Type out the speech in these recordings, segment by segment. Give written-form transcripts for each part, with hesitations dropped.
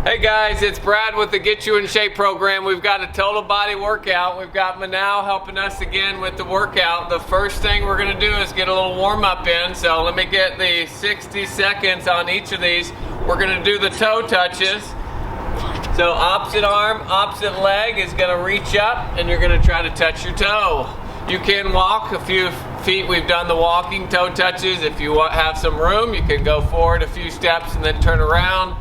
Hey guys, it's Brad with the Get You in Shape program. We've got a total body workout. We've got Manal helping us again with the workout. The first thing we're gonna do is get a little warm up in. So let me get the 60 seconds on each of these. We're gonna do the toe touches. So opposite arm, opposite leg is gonna reach up and you're gonna try to touch your toe. You can walk a few feet. We've done the walking toe touches. If you have some room, you can go forward a few steps and then turn around.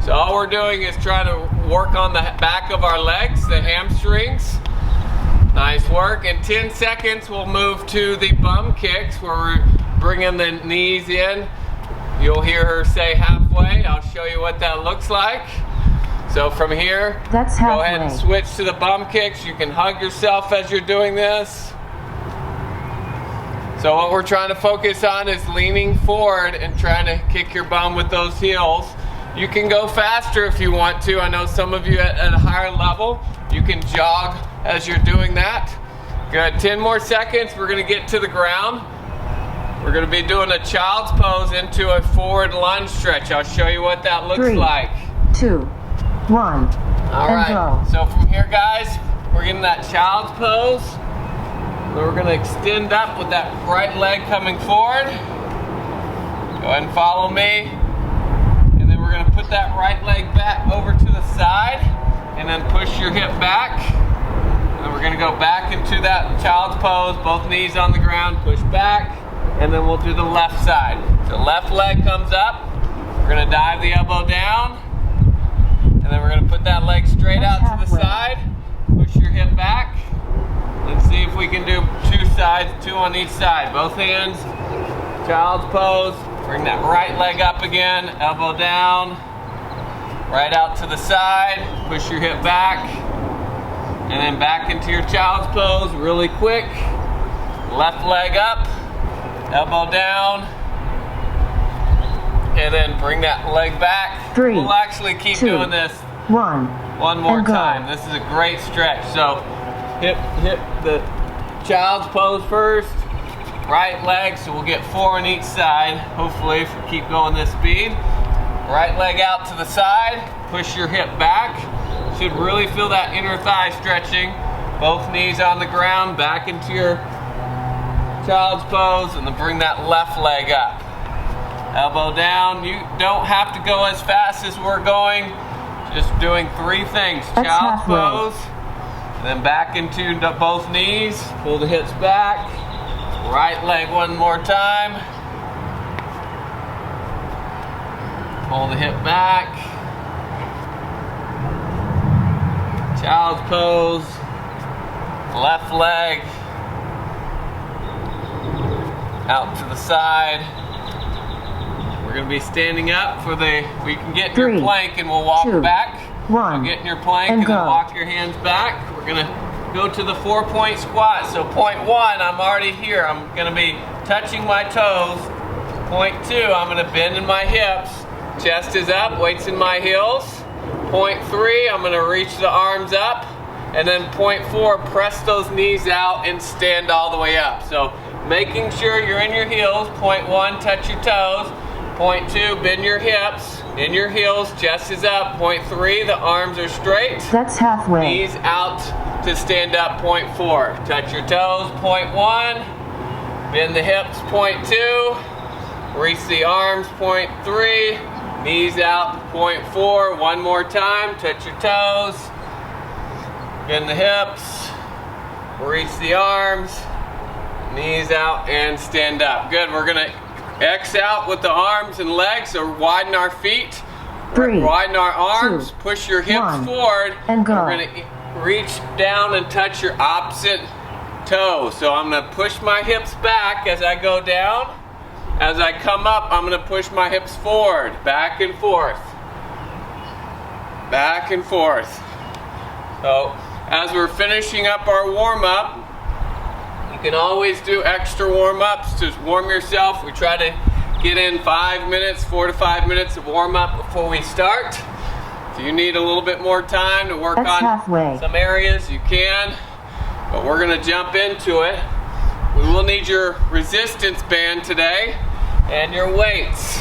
So all we're doing is trying to work on the back of our legs, the hamstrings. Nice work. In 10 seconds, we'll move to the bum kicks where we're bringing the knees in. You'll hear her say halfway. I'll show you what that looks like. So from here, that's go ahead and switch to the bum kicks. You can hug yourself as you're doing this. So what we're trying to focus on is leaning forward and trying to kick your bum with those heels. You can go faster if you want to. I know some of you at a higher level, you can jog as you're doing that. Good, 10 more seconds. We're gonna get to the ground. We're gonna be doing a child's pose into a forward lunge stretch. I'll show you what that looks 3, like. 2, 1, all right, go. So from here, guys, we're getting that child's pose. Then we're gonna extend up with that right leg coming forward. Go ahead and follow me. We're going to put that right leg back over to the side and then push your hip back. And we're going to go back into that child's pose, both knees on the ground, push back, and then we'll do the left side. So left leg comes up, we're going to dive the elbow down, and then we're going to put that leg straight out to the side, push your hip back. Let's see if we can do two sides, two on each side. Both hands, child's pose. Bring that right leg up again, elbow down, right out to the side, push your hip back, and then back into your child's pose really quick. Left leg up, elbow down, and then bring that leg back. 3, we'll actually keep 2, doing this 1 more time. This is a great stretch. So hip the child's pose first. Right leg, so we'll get 4 on each side, hopefully, if we keep going this speed. Right leg out to the side, push your hip back. Should really feel that inner thigh stretching. Both knees on the ground, back into your child's pose, and then bring that left leg up. Elbow down. You don't have to go as fast as we're going. Just doing 3 things. Child's pose, and then back into both knees, pull the hips back. Right leg one more time. Pull the hip back. Child's pose. Left leg. Out to the side. We're going to be standing up for we can get in your plank and we'll walk 2, back. 1, get in your plank and then walk your hands back. We're going to go to the 4-point squat. So point 1, I'm already here. I'm going to be touching my toes. Point 2, I'm going to bend in my hips. Chest is up, weights in my heels. Point 3, I'm going to reach the arms up. And then point 4, press those knees out and stand all the way up. So making sure you're in your heels. Point 1, touch your toes. Point 2, bend your hips. In your heels, chest is up. Point 3, the arms are straight. That's halfway. Knees out to stand up. Point 4, touch your toes. Point 1, bend the hips. Point 2, reach the arms. Point 3, knees out. Point 4, one more time, touch your toes, bend the hips, reach the arms, knees out, and stand up. Good, we're gonna X out with the arms and legs, so widen our feet, 3, widen our arms, 2, push your hips 1, forward, and go. We're gonna reach down and touch your opposite toe. So I'm gonna push my hips back as I go down. As I come up, I'm gonna push my hips forward, back and forth, back and forth. So as we're finishing up our warm-up, you can always do extra warm-ups to warm yourself. We try to get in 5 minutes, 4 to 5 minutes of warm-up before we start. If you need a little bit more time to work on some areas, you can. But we're gonna jump into it. We will need your resistance band today and your weights.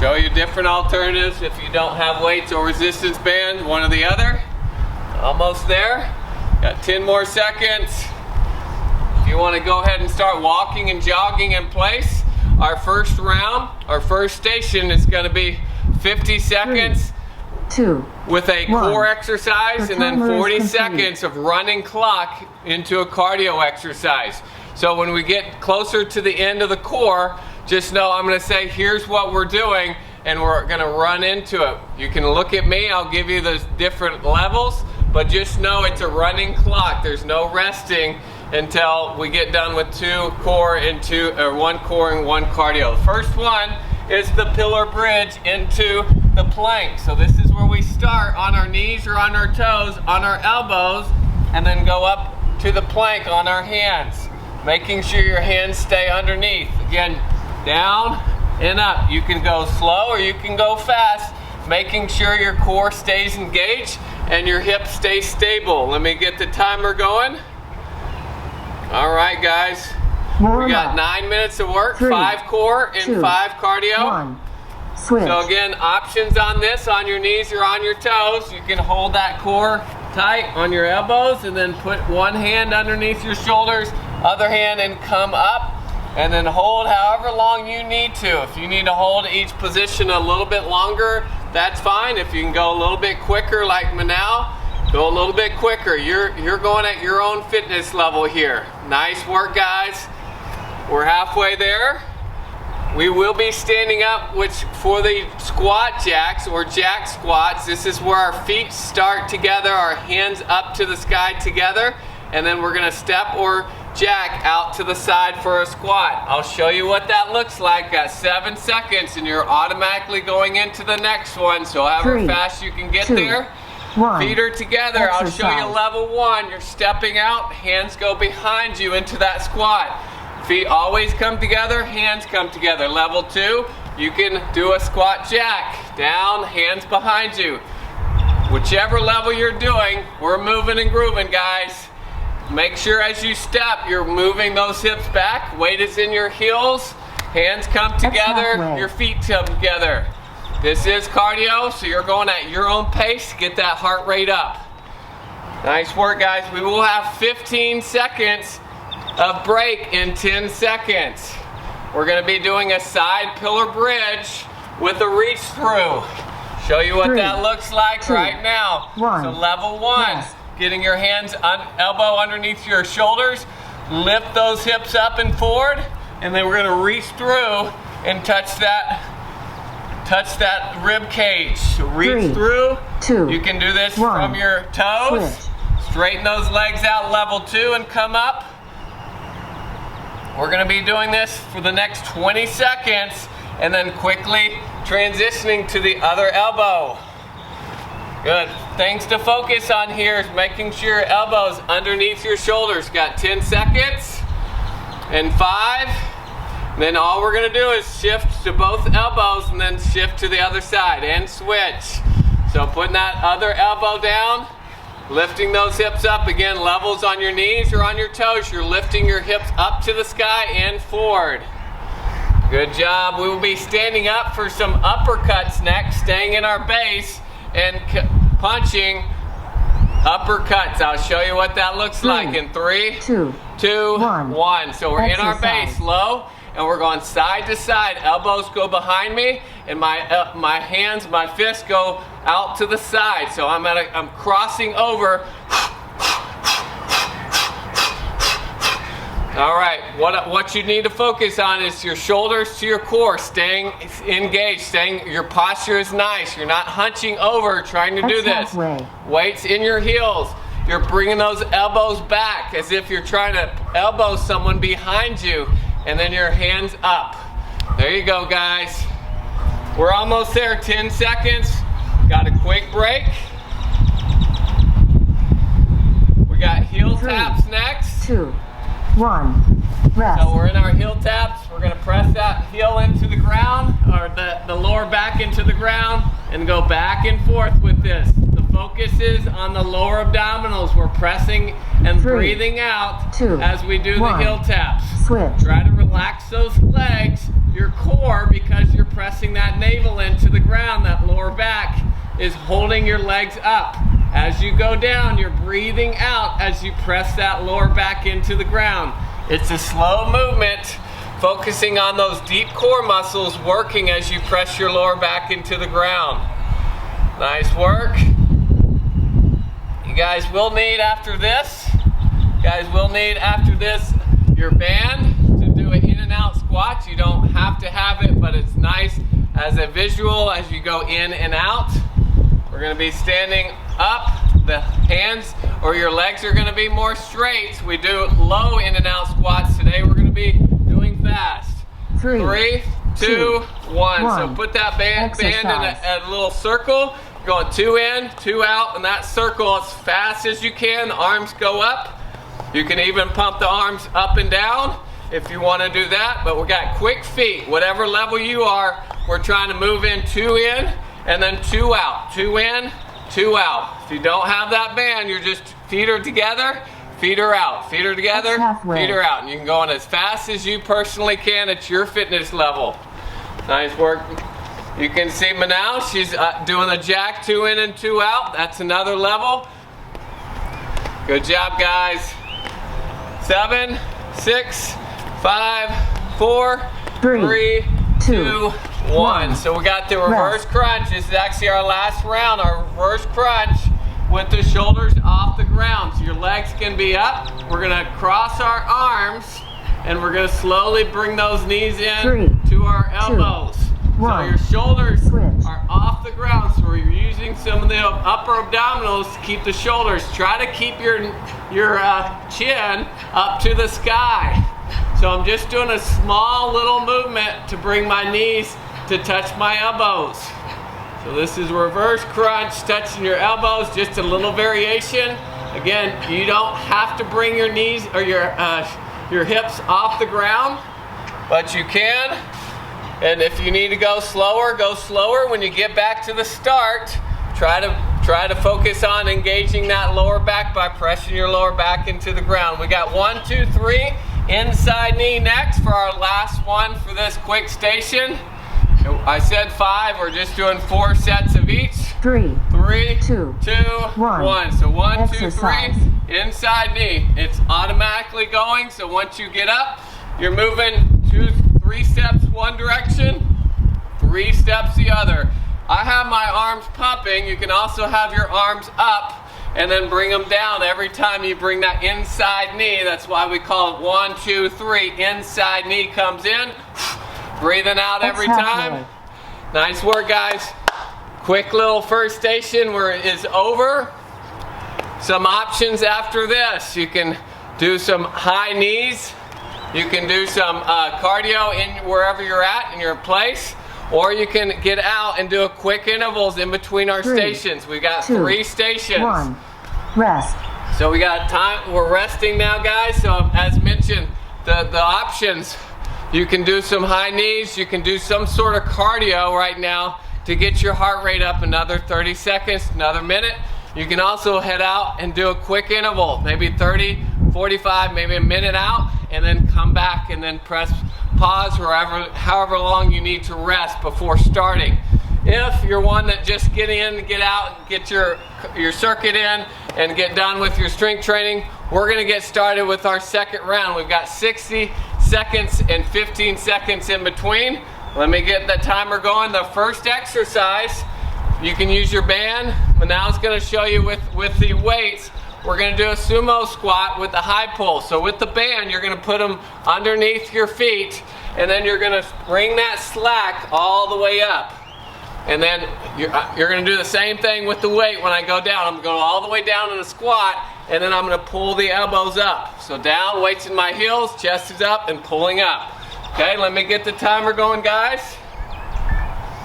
show you different alternatives if you don't have weights or resistance bands, one or the other. Almost there. Got 10 more seconds. If you want to go ahead and start walking and jogging in place, our first round, our first station is going to be 50 seconds 3, 2, with a 1. core exercise, The and then timer is 40 complete. seconds of running clock into a cardio exercise. So when we get closer to the end of the core, just know I'm going to say, here's what we're doing, and we're going to run into it. You can look at me, I'll give you the different levels, but just know it's a running clock. There's no resting until we get done with one core and one cardio. The first one is the pillar bridge into the plank. So this is where we start on our knees or on our toes, on our elbows, and then go up to the plank on our hands. Making sure your hands stay underneath. Again, down and up. You can go slow or you can go fast, making sure your core stays engaged and your hips stay stable. Let me get the timer going. All right, guys. Warm We got up. 9 minutes of work, 3, 5 core and 2, 5 cardio. 1. Switch. So again, options on this, on your knees or on your toes. You can hold that core tight on your elbows and then put one hand underneath your shoulders, other hand, and come up, and then hold however long you need to. If you need to hold each position a little bit longer, that's fine. If you can go a little bit quicker like Manal, go a little bit quicker. You're going at your own fitness level here. Nice work, guys. We're halfway there. We will be standing up, which for the squat jacks or jack squats, this is where our feet start together, our hands up to the sky together, and then we're gonna step or jack out to the side for a squat. I'll show you what that looks like. Got 7 seconds and you're automatically going into the next one. So however 3, fast you can get 2, there. 1. Feet are together. I'll show you Exercise. level 1. You're stepping out, hands go behind you into that squat. Feet always come together, hands come together. Level 2, you can do a squat jack. Down, hands behind you. Whichever level you're doing, we're moving and grooving, guys. Make sure as you step, you're moving those hips back. Weight is in your heels. Hands come together, halfway. your feet come together. This is cardio, so you're going at your own pace to get that heart rate up. Nice work, guys. We will have 15 seconds of break in 10 seconds. We're going to be doing a side pillar bridge with a reach through. Show you what 3, that looks like 2, right now. 1. So level 1, Yes. getting your hands elbow underneath your shoulders, lift those hips up and forward, and then we're going to reach through and touch that rib cage. So reach 3, through. 2, You can do this 1. from your toes. Switch. Straighten those legs out, level 2, and come up. We're going to be doing this for the next 20 seconds and then quickly transitioning to the other elbow. Good. Things to focus on here is making sure your elbows underneath your shoulders. Got 10 seconds and 5. Then all we're going to do is shift to both elbows and then shift to the other side and switch. So putting that other elbow down, lifting those hips up. Again, levels on your knees or on your toes. You're lifting your hips up to the sky and forward. Good job. We will be standing up for some uppercuts next, staying in our base and punching uppercuts. I'll show you what that looks like in 3, 2, 1. So we're in our base, low, and we're going side to side. Elbows go behind me, and my hands, my fists go out to the side. So I'm crossing over. All right, what you need to focus on is your shoulders to your core, staying engaged, your posture is nice. You're not hunching over trying to do this. Weights in your heels. You're bringing those elbows back as if you're trying to elbow someone behind you, and then your hands up. There you go, guys. We're almost there, 10 seconds. Got a quick break. We got heel taps next. 2, 1. Rest. So we're in our heel taps. We're going to press that heel into the ground, or the lower back into the ground, and go back and forth with this. The focus is on the lower abdominals. We're pressing and 3, breathing out 2, as we do 1. the heel taps. Switch. Try to relax those legs. your core because you're pressing that navel into the ground. That lower back is holding your legs up. As you go down, you're breathing out as you press that lower back into the ground. It's a slow movement, focusing on those deep core muscles working as you press your lower back into the ground. Nice work. You guys will need after this, your band to do an in and out squat. You don't have to have it, but it's nice as a visual as you go in and out. We're going to be standing up. The hands or your legs are going to be more straight. We do low in and out squats today. We're going to be doing fast. 3, 2, 1. So put that band in a little circle. Going 2 in, 2 out, and that circle as fast as you can. The arms go up. You can even pump the arms up and down if you want to do that. But we got quick feet. Whatever level you are, we're trying to move in 2 in and then 2 out. 2 in, 2 out. If you don't have that band, you're just feet are together, feet are out. Feet are together, feet are out. And you can go on as fast as you personally can at your fitness level. Nice work. You can see Manal, she's doing the jack 2 in and 2 out. That's another level. Good job, guys. 7, 6, 5, 4, 3, 2, 1. So we got the reverse crunch. This is actually our last round, our reverse crunch with the shoulders off the ground. So your legs can be up. We're gonna cross our arms and we're gonna slowly bring those knees in to our elbows. So your shoulders are off the ground. So we're using some of the upper abdominals to keep the shoulders. Try to keep your chin up to the sky. So I'm just doing a small little movement to bring my knees to touch my elbows. So this is reverse crunch, touching your elbows, just a little variation. Again, you don't have to bring your knees or your hips off the ground, but you can. And if you need to go slower, go slower. When you get back to the start, try to focus on engaging that lower back by pressing your lower back into the ground. We got 1, 2, 3. Inside knee next for our last one for this quick station. I said 5, we're just doing 4 sets of each. 3, 2, 1. So 1, 2, 3, inside knee. It's automatically going, so once you get up, you're moving 2, 3 steps one direction, 3 steps the other. I have my arms pumping. You can also have your arms up and then bring them down every time you bring that inside knee. That's why we call it 1, 2, 3. Inside knee comes in, breathing out every time. Nice work, guys. Quick little first station is over. Some options after this. You can do some high knees. You can do some cardio in wherever you're at in your place. Or you can get out and do a quick intervals in between our stations. We got 3 stations. 1. Rest. So we got time. We're resting now, guys. So as mentioned, the options. You can do some high knees. You can do some sort of cardio right now to get your heart rate up another 30 seconds, another minute. You can also head out and do a quick interval, maybe 30, 45, maybe a minute out, and then come back and then press pause however long you need to rest before starting. If you're one that just get in, get out, get your circuit in, and get done with your strength training, we're gonna get started with our second round. We've got 60 seconds and 15 seconds in between. Let me get the timer going. The first exercise, you can use your band, but now it's gonna show you with the weights. We're gonna do a sumo squat with the high pull. So with the band, you're gonna put them underneath your feet, and then you're gonna bring that slack all the way up. And then you're gonna do the same thing with the weight when I go down. I'm gonna go all the way down in a squat, and then I'm gonna pull the elbows up. So down, weights in my heels, chest is up, and pulling up. Okay, let me get the timer going, guys.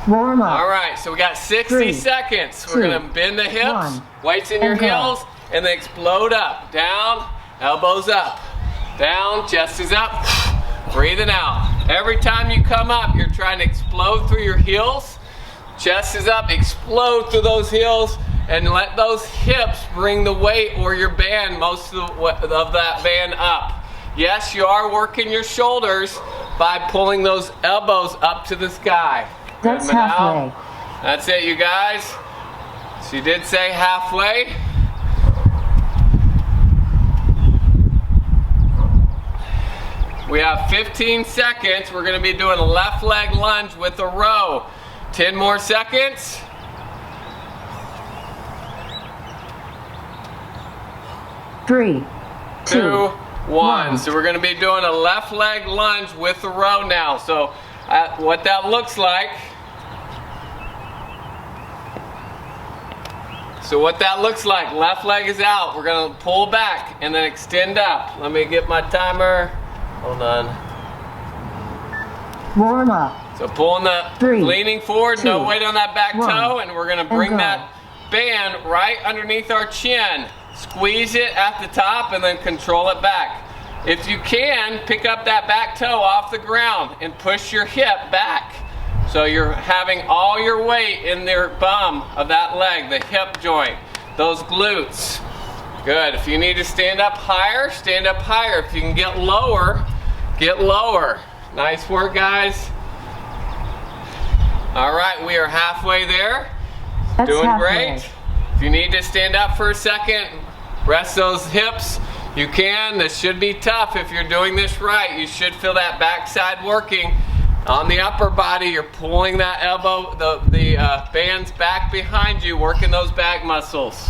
Warm up. All right, so we got 60 seconds. We're gonna bend the hips, weights in your heels, and then explode up. Down, elbows up. Down, chest is up. Breathing out. Every time you come up, you're trying to explode through your heels. Chest is up, explode through those heels, and let those hips bring the weight or your band, most of that band up. Yes, you are working your shoulders, by pulling those elbows up to the sky. That's Good, Manal. halfway. That's it, you guys. She did say halfway. We have 15 seconds. We're going to be doing a left leg lunge with a row. 10 more seconds. 3, 2, 1. 1. So we're going to be doing a left leg lunge with a row now. So what that looks like. So what that looks like, left leg is out. We're going to pull back and then extend up. Let me get my timer. Hold on. Warm up. So pulling the, 3, leaning forward, 2, no weight on that back 1, toe, and we're going to bring go. that band right underneath our chin. Squeeze it at the top and then control it back. If you can, pick up that back toe off the ground and push your hip back. So you're having all your weight in the bum of that leg, the hip joint, those glutes. Good. If you need to stand up higher, stand up higher. If you can get lower, get lower. Nice work, guys. All right, we are halfway there. That's Doing halfway. great. If you need to stand up for a second, rest those hips. You can. This should be tough if you're doing this right. You should feel that backside working. On the upper body, you're pulling that elbow, the bands back behind you, working those back muscles.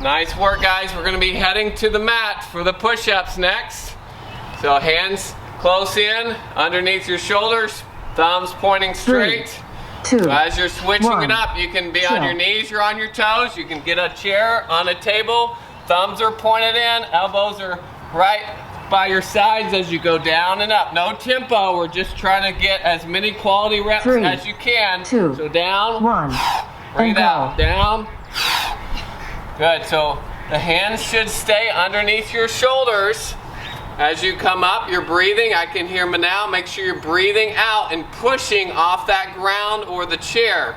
Nice work, guys. We're going to be heading to the mat for the push-ups next. So hands close in, underneath your shoulders, thumbs pointing straight. 3, 2, So as you're switching 1. it up, you can be on Chill. your knees or on your toes. You can get a chair on a table. Thumbs are pointed in, elbows are right by your sides as you go down and up. No tempo. We're just trying to get as many quality reps 3, as you can. 2, So down, 1. breathe and out, go. down. Good. So the hands should stay underneath your shoulders. As you come up, you're breathing. I can hear Manal. Make sure you're breathing out and pushing off that ground or the chair.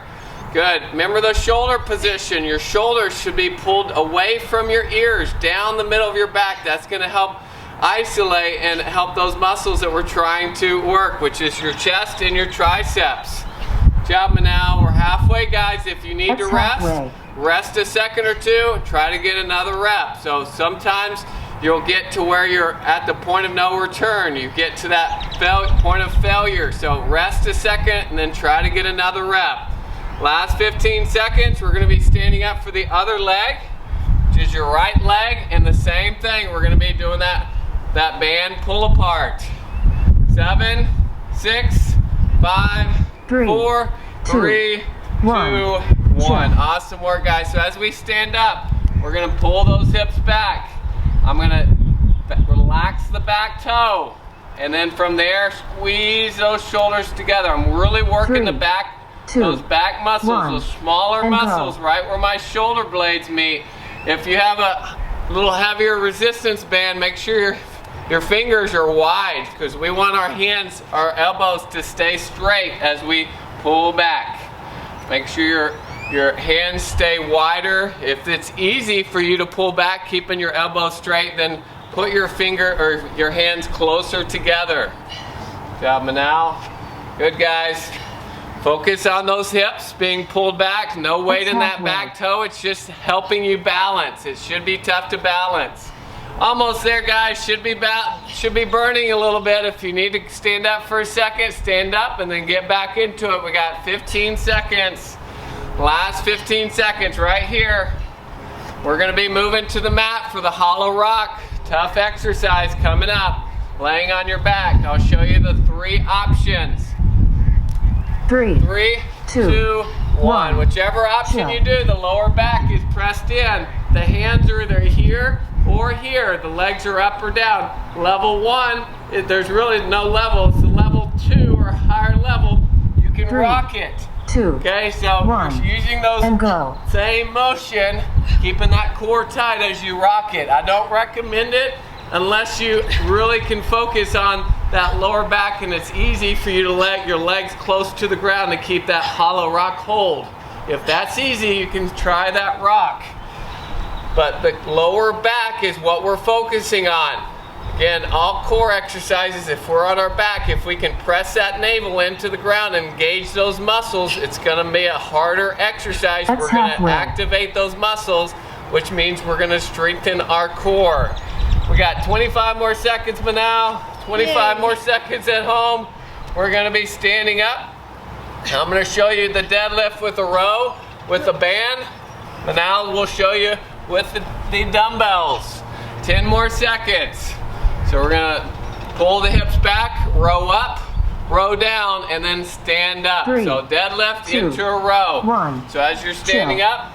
Good. Remember the shoulder position. Your shoulders should be pulled away from your ears, down the middle of your back. That's going to help isolate and help those muscles that we're trying to work, which is your chest and your triceps. Good job, Manal. We're halfway, guys. If you need That's to rest, halfway. rest a second or two. Try to get another rep. So sometimes you'll get to where you're at the point of no return. You get to that point of failure. So rest a second and then try to get another rep. Last 15 seconds, we're going to be standing up for the other leg, which is your right leg, and the same thing. We're going to be doing that band pull apart. 7, 6, 5, 3, 4, 3, 2, 1. Awesome work, guys. So as we stand up, we're going to pull those hips back. I'm going to relax the back toe, and then from there, squeeze those shoulders together. I'm really working 3, the back, 2, those back muscles, 1, those smaller and muscles, go. right where my shoulder blades meet. If you have a little heavier resistance band, make sure your fingers are wide, because we want our hands, our elbows to stay straight as we pull back. Make sure your hands stay wider. If it's easy for you to pull back, keeping your elbows straight, then put your finger or your hands closer together. Good job, Manal. Good, guys. Focus on those hips being pulled back. No weight in that back toe. It's just helping you balance. It should be tough to balance. Almost there, guys. Should be burning a little bit. If you need to stand up for a second, stand up and then get back into it. We got 15 seconds. Last 15 seconds right here. We're going to be moving to the mat for the hollow rock. Tough exercise coming up. Laying on your back. I'll show you the 3 options. 3, 2, 1. Whichever option you do, the lower back is pressed in. The hands are either here or here. The legs are up or down. Level 1, there's really no level. It's the level 2 or higher level. You can 3, rock it. 2, Okay, so 1, we're using those and go. same motion, keeping that core tight as you rock it. I don't recommend it unless you really can focus on that lower back and it's easy for you to let your legs close to the ground to keep that hollow rock hold. If that's easy, you can try that rock. But the lower back is what we're focusing on. Again, all core exercises, if we're on our back, if we can press that navel into the ground and engage those muscles, it's gonna be a harder exercise. That's we're gonna halfway. activate those muscles, which means we're gonna strengthen our core. We got 25 more seconds, Manal. 25 more seconds at home. We're gonna be standing up. I'm gonna show you the deadlift with a row, with a band. Manal will show you with the dumbbells. 10 more seconds. So we're gonna pull the hips back, row up, row down, and then stand up. 3, so deadlift 2, into a row. 1. So as you're standing Chill. up,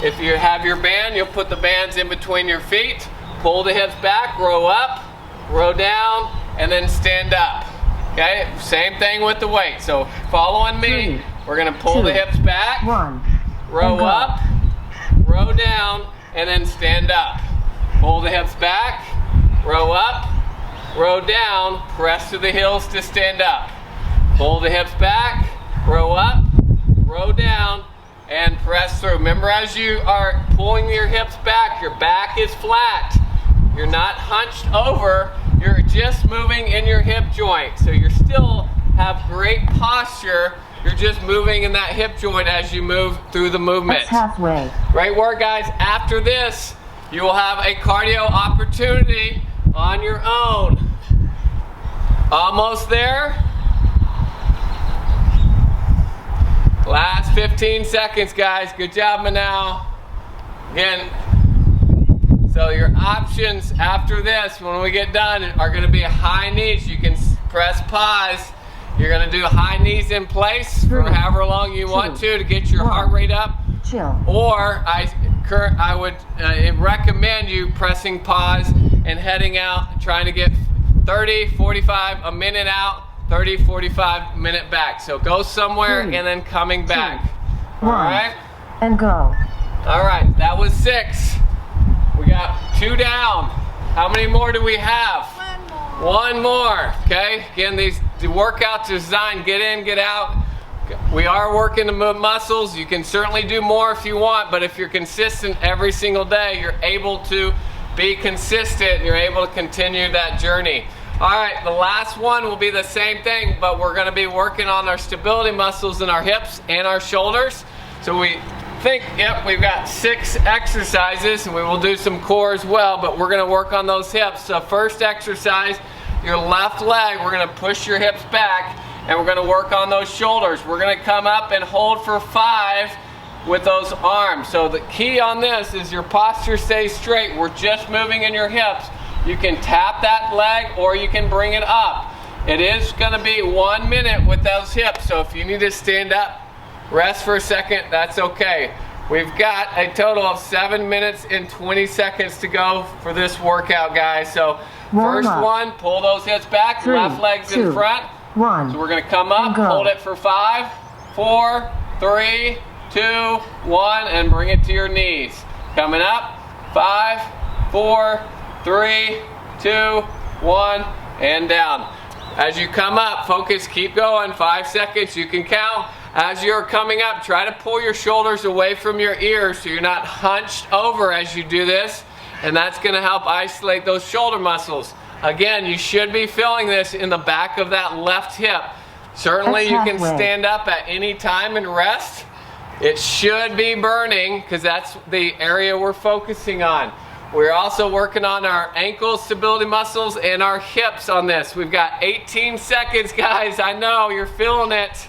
if you have your band, you'll put the bands in between your feet, pull the hips back, row up, row down, and then stand up. Okay, same thing with the weight. So following me, 3, we're gonna pull 2, the hips back, 1. row And go. up, row down, and then stand up. Pull the hips back, row up, row down, press to the heels to stand up. Pull the hips back, row up, row down, and press through. Remember, as you are pulling your hips back, your back is flat. You're not hunched over, you're just moving in your hip joint. So you still have great posture, you're just moving in that hip joint as you move through the movement. That's halfway. Great work, guys. After this, you will have a cardio opportunity on your own. Almost there. Last 15 seconds, guys. Good job, Manal. Again, so your options after this, when we get done, are gonna be high knees. You can press pause. You're gonna do high knees in place for 3, however long you want to get your 1. heart rate up. Chill. Or I would recommend you pressing pause and heading out, trying to get 30, 45, a minute out, 30, 45 minute back. So go somewhere 3, and then coming back. 1. All right? And go. All right, that was 6. We got 2 down. How many more do we have? One more, okay? Again, the workouts are designed, get in, get out. We are working the muscles. You can certainly do more if you want, but if you're consistent every single day, you're able to be consistent and you're able to continue that journey. All right, the last one will be the same thing, but we're gonna be working on our stability muscles in our hips and our shoulders. So we think, yep, we've got 6 exercises, and we will do some core as well, but we're gonna work on those hips. So first exercise, your left leg, we're gonna push your hips back, and we're gonna work on those shoulders. We're gonna come up and hold for 5 with those arms. So the key on this is your posture stays straight. We're just moving in your hips. You can tap that leg or you can bring it up. It is gonna be 1 minute with those hips. So if you need to stand up, rest for a second, that's okay. We've got a total of 7 minutes and 20 seconds to go for this workout, guys. So Warm first up. one, pull those hips back, 3, left leg's 2, in front. 1. So we're gonna come up, And go. hold it for 5, 4, 3, 2, 1, and bring it to your knees. Coming up, 5, 4, 3, 2, 1, and down. As you come up, focus, keep going, 5 seconds, you can count. As you're coming up, try to pull your shoulders away from your ears so you're not hunched over as you do this, and that's gonna help isolate those shoulder muscles. Again, you should be feeling this in the back of that left hip. Certainly That's you can halfway. stand up at any time and rest. It should be burning because that's the area we're focusing on. We're also working on our ankle stability muscles and our hips on this. We've got 18 seconds, guys. I know you're feeling it.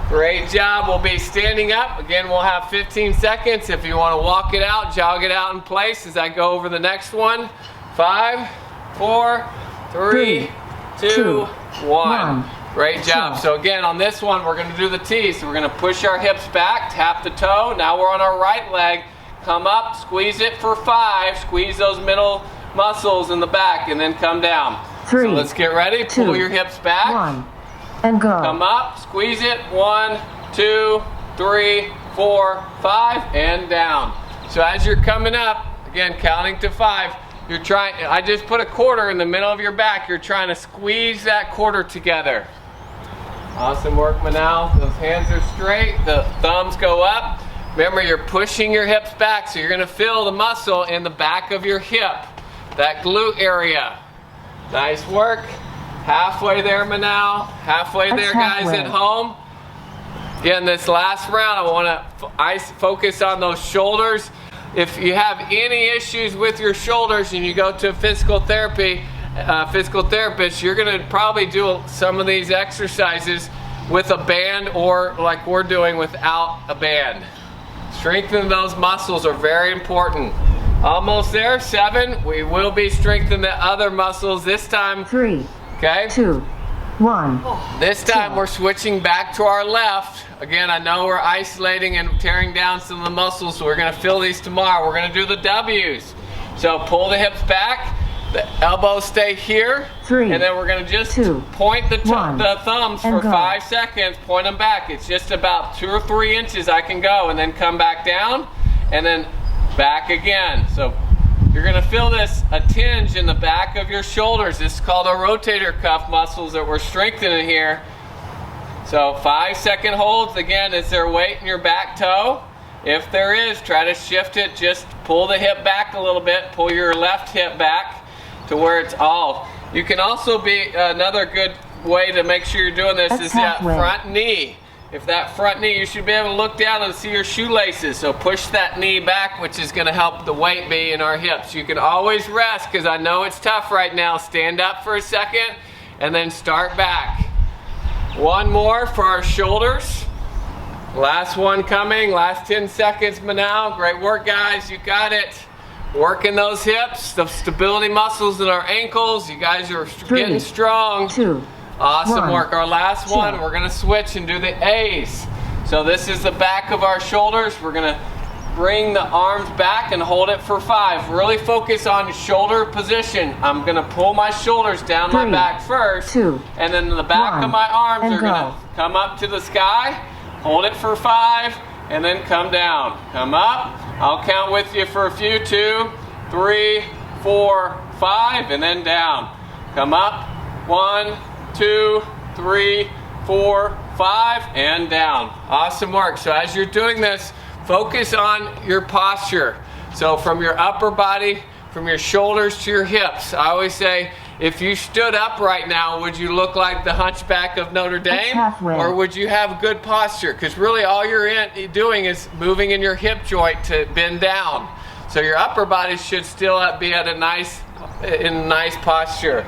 Great job. We'll be standing up. Again, we'll have 15 seconds. If you want to walk it out, jog it out in place as I go over the next one. 5, 4, 3, 2, 1. Great job. So again, on this one, we're going to do the T. So we're going to push our hips back, tap the toe. Now we're on our right leg. Come up, squeeze it for 5. Squeeze those middle muscles in the back, and then come down. 3, so let's get ready. 2, Pull your hips back. 1. And go. Come up, squeeze it. 1, 2, 3, 4, 5, and down. So as you're coming up, again, counting to 5, you're trying, I just put a quarter in the middle of your back. You're trying to squeeze that quarter together. Awesome work, Manal. Those hands are straight, the thumbs go up. Remember, you're pushing your hips back, so you're gonna feel the muscle in the back of your hip. that glute area. Nice work. Halfway there, Manal. Halfway there, guys at home. Again, this last round, I want to focus on those shoulders. If you have any issues with your shoulders and you go to a physical therapist, you're going to probably do some of these exercises with a band or like we're doing without a band. Strengthening those muscles are very important. Almost there, 7. We will be strengthening the other muscles this time. 3, okay? 2, 1. This time we're switching back to our left. Again, I know we're isolating and tearing down some of the muscles, so we're gonna feel these tomorrow. We're gonna do the W's. So pull the hips back, the elbows stay here, 3, and then we're gonna just 2, point the 1, thumbs for 5 seconds, point them back. It's just about 2 or 3 inches I can go, and then come back down, and then back again. So you're gonna feel this, a tinge in the back of your shoulders. This is called a rotator cuff muscles that we're strengthening here. So 5-second holds. Again, is there weight in your back toe? If there is, try to shift it. Just pull the hip back a little bit. Pull your left hip back to where it's all. You can also be, another good way to make sure you're doing this is that front knee. If that front knee, you should be able to look down and see your shoelaces. So push that knee back, which is gonna help the weight be in our hips. You can always rest, because I know it's tough right now. Stand up for a second and then start back. One more for our shoulders. Last one coming, last 10 seconds, Manal. Great work, guys, you got it. Working those hips, the stability muscles in our ankles. You guys are getting strong. 2. Awesome 1. work. Our last one, we're gonna switch and do the A's. So this is the back of our shoulders. We're gonna bring the arms back and hold it for 5. Really focus on shoulder position. I'm gonna pull my shoulders down my back first, 2, and then the back of my arms are gonna come up to the sky. Hold it for 5, and then come down. Come up. I'll count with you for a few. 2, 3, 4, 5, and then down. Come up. 1, 2, 3, 4, 5, and down. Awesome work. So as you're doing this, focus on your posture. So from your upper body, from your shoulders to your hips. I always say, if you stood up right now, would you look like the Hunchback of Notre Dame? Or would you have good posture? Because really all you're doing is moving in your hip joint to bend down. So your upper body should still be at a nice posture.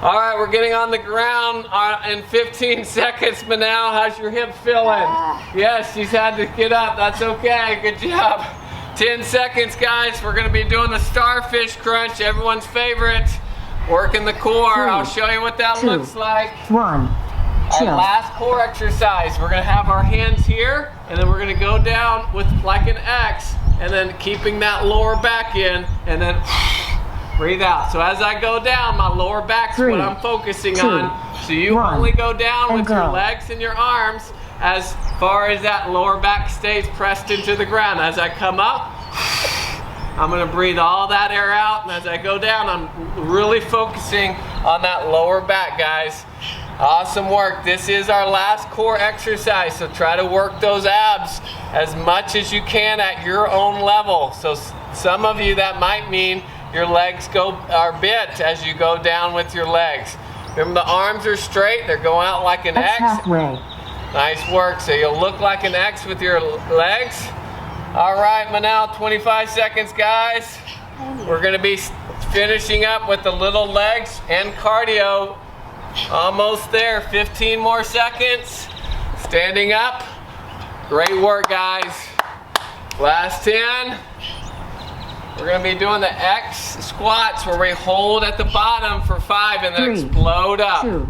All right, we're getting on the ground in 15 seconds, Manal. How's your hip feeling? Yes, she's had to get up. That's okay. Good job. 10 seconds, guys. We're going to be doing the Starfish Crunch, everyone's favorite. Working the core. 3, I'll show you what that looks like. 1. Our last core exercise. We're going to have our hands here, and then we're going to go down with like an X, and then keeping that lower back in, and then breathe out. So as I go down, my lower back's what I'm focusing on. So you only go down with your legs and your arms as far as that lower back stays pressed into the ground. As I come up, I'm gonna breathe all that air out, and as I go down, I'm really focusing on that lower back, guys. Awesome work. This is our last core exercise, so try to work those abs as much as you can at your own level. So some of you, that might mean your legs are bent as you go down with your legs. Remember, the arms are straight, they're going out like an X. Nice work. So you'll look like an X with your legs. All right, Manal, 25 seconds, guys. We're gonna be finishing up with the little legs and cardio. Almost there, 15 more seconds. Standing up. Great work, guys. Last 10. We're gonna be doing the X squats where we hold at the bottom for 5 and then explode up. 2,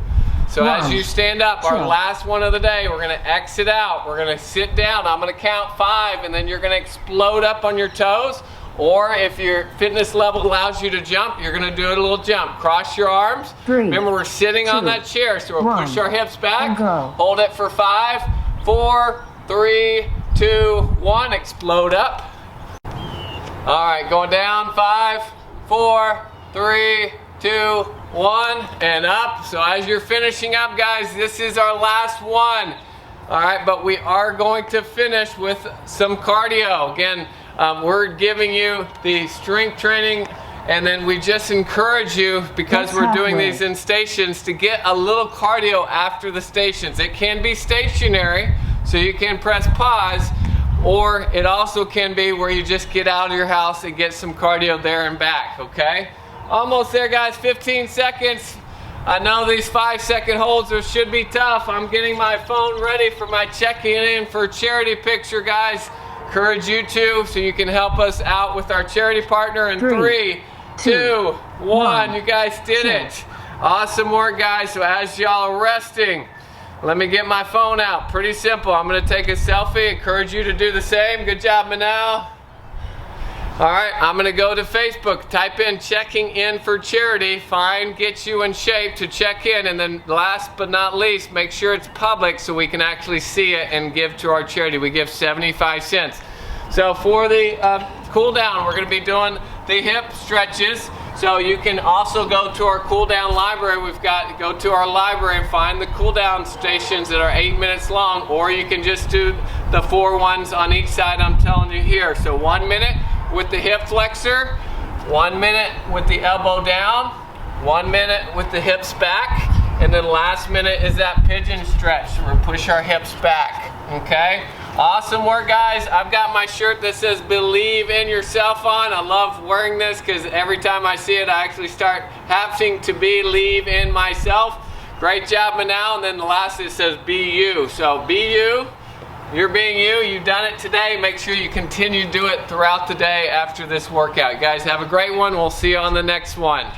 so 1. As you stand up, our last one of the day, we're gonna exit out. We're gonna sit down. I'm gonna count 5, and then you're gonna explode up on your toes. Or if your fitness level allows you to jump, you're gonna do a little jump. Cross your arms. 3, remember, we're sitting 2, on that chair, so we'll push our hips back. Go. Hold it for 5, 4, 3, 2, 1. Explode up. All right, going down. 5, 4, 3, 2, 1, and up. So as you're finishing up, guys, this is our last one. All right, but we are going to finish with some cardio. Again, we're giving you the strength training And then we just encourage you, because we're doing these in stations, to get a little cardio after the stations. It can be stationary, so you can press pause, or it also can be where you just get out of your house and get some cardio there and back, okay? Almost there, guys, 15 seconds. I know these 5-second holds should be tough. I'm getting my phone ready for my checking in for charity picture, guys. Encourage you to, so you can help us out with our charity partner in 3, 2, 1. You guys did it. Awesome work, guys. So as y'all are resting, let me get my phone out. Pretty simple. I'm going to take a selfie. Encourage you to do the same. Good job, Manal. All right, I'm going to go to Facebook. Type in checking in for charity. Find Get You in Shape to check in. And then last but not least, make sure it's public so we can actually see it and give to our charity. We give 75 cents. So for the cool down, we're going to be doing the hip stretches. So you can also go to our cool down library. We've got, go to our library and find the cool down stations that are 8 minutes long, or you can just do the 4 ones on each side I'm telling you here. So 1 minute with the hip flexor, 1 minute with the elbow down, 1 minute with the hips back, and then last minute is that pigeon stretch where we push our hips back, okay? Awesome work, guys. I've got my shirt that says Believe in Yourself on. I love wearing this because every time I see it, I actually start having to believe in myself. Great job, Manal. And then the last, it says Be You. So be you. You're being you. You've done it today. Make sure you continue to do it throughout the day after this workout. You guys have a great one. We'll see you on the next one.